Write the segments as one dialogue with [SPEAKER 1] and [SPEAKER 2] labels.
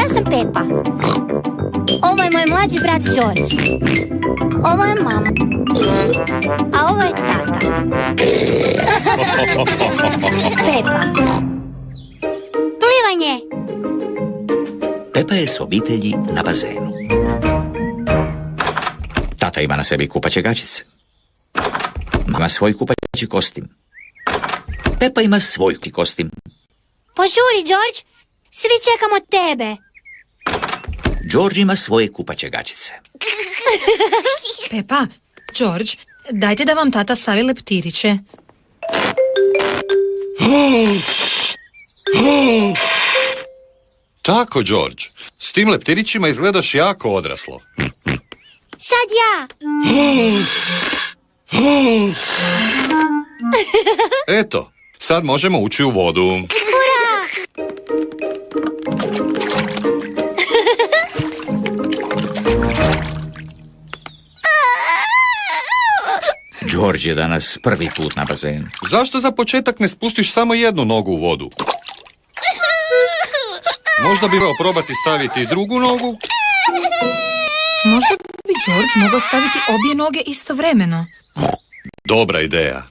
[SPEAKER 1] Ja sam Pepa. Ovo je moj mlađi brat George. Ovo je mama. A ovo je tata. Pepa. Plivanje.
[SPEAKER 2] Pepa je s obitelji na bazenu. Tata ima na sebi kupaće gaćice. Mama svoj kupaći kostim. Pepa ima svoj kostim.
[SPEAKER 1] Požuri, George. Svi čekamo tebe.
[SPEAKER 2] George ima svoje kupaće gaćice.
[SPEAKER 3] Pepa, George, dajte da vam tata stavi leptiriće.
[SPEAKER 4] Tako, George. S tim leptirićima izgledaš jako odraslo.
[SPEAKER 1] Sad ja.
[SPEAKER 4] Eto, sad možemo ući u vodu.
[SPEAKER 2] George je danas prvi put na bazenu.
[SPEAKER 4] Zašto za početak ne spustiš samo jednu nogu u vodu? Možda bi probati staviti i drugu nogu?
[SPEAKER 3] Možda bi George mogao staviti obje noge istovremeno.
[SPEAKER 4] Dobra ideja.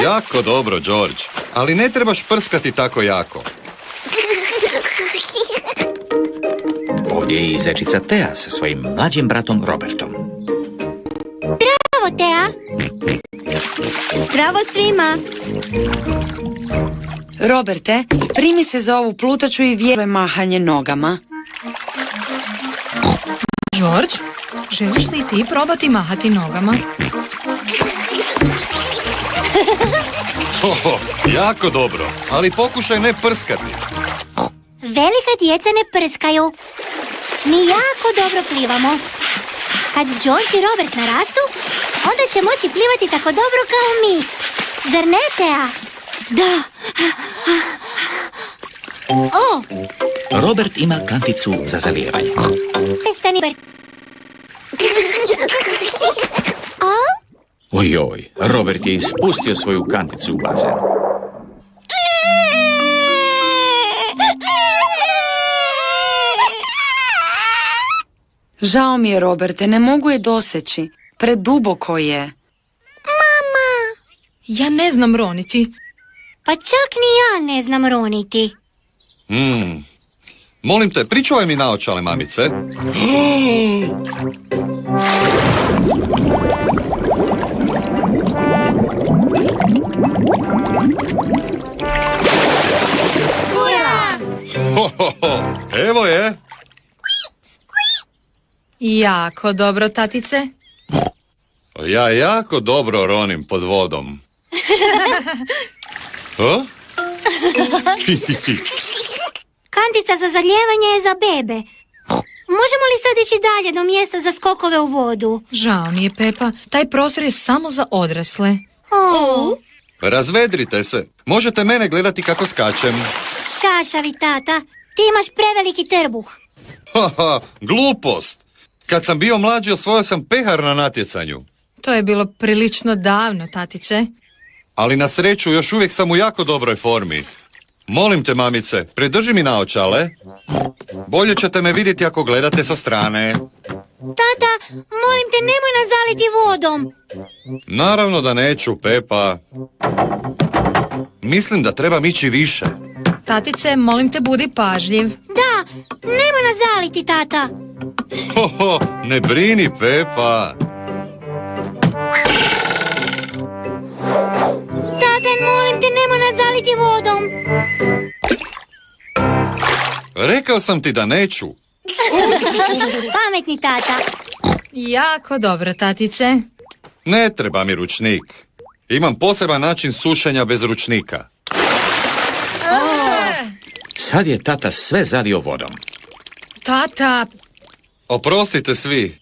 [SPEAKER 4] Jako dobro, George. Ali ne trebaš prskati tako jako.
[SPEAKER 2] Ovdje je i zečica Tea sa svojim mlađim bratom Robertom.
[SPEAKER 1] Zdravo, Tea. Zdravo svima.
[SPEAKER 5] Roberte, primi se za ovu plutaču i vjeruj mahanje nogama.
[SPEAKER 3] George, želiš li ti probati mahati nogama?
[SPEAKER 4] Jako dobro, ali pokušaj ne prskati.
[SPEAKER 1] Velika djeca ne prskaju. Mi jako dobro plivamo. Kad George i Robert narastu, onda će moći plivati tako dobro kao mi. Zar ne, Tea? Da. O!
[SPEAKER 2] Robert ima kanticu za zalijevanje.
[SPEAKER 1] Prestani, Robert.
[SPEAKER 2] Ojoj, Robert je ispustio svoju kanticu u bazen.
[SPEAKER 5] Žao mi je, Roberte, ne mogu je doseći. Preduboko je.
[SPEAKER 1] Mama!
[SPEAKER 3] Ja ne znam roniti.
[SPEAKER 1] Pa čak ni ja ne znam roniti.
[SPEAKER 4] Molim te, pričuvaj mi naočale, mamice. Evo je.
[SPEAKER 3] Jako dobro, tatice.
[SPEAKER 4] Ja jako dobro ronim pod vodom. O?
[SPEAKER 1] Kantica za zalijevanje je za bebe. Možemo li sad ići dalje do mjesta za skokove u vodu?
[SPEAKER 3] Žao mi je, Pepa. Taj prostor je samo za odrasle.
[SPEAKER 4] Razvedrite se. Možete mene gledati kako skačem.
[SPEAKER 1] Šašavi, tata. Ti imaš preveliki trbuh.
[SPEAKER 4] Glupost. Kad sam bio mlađi, osvojio sam pehar na natjecanju.
[SPEAKER 3] To je bilo prilično davno, tatice.
[SPEAKER 4] Ali na sreću još uvijek sam u jako dobroj formi. Molim te, mamice, pridrži mi naočale. Bolje ćete me vidjeti ako gledate sa strane.
[SPEAKER 1] Tata, molim te, nemoj nas zaliti vodom.
[SPEAKER 4] Naravno da neću, Pepa. Mislim da trebam ići više.
[SPEAKER 3] Tatice, molim te, budi pažljiv.
[SPEAKER 1] Da, nemoj nas zaliti, tata.
[SPEAKER 4] Ne brini, Pepa.
[SPEAKER 1] Tata, molim te, nemoj nas zaliti vodom.
[SPEAKER 4] Rekao sam ti da neću.
[SPEAKER 1] Pametni tata.
[SPEAKER 3] Jako dobro, tatice.
[SPEAKER 4] Ne treba mi ručnik. Imam poseban način sušenja bez ručnika.
[SPEAKER 2] Sad je tata sve zalio vodom.
[SPEAKER 3] Tata...
[SPEAKER 4] Oprostite svi.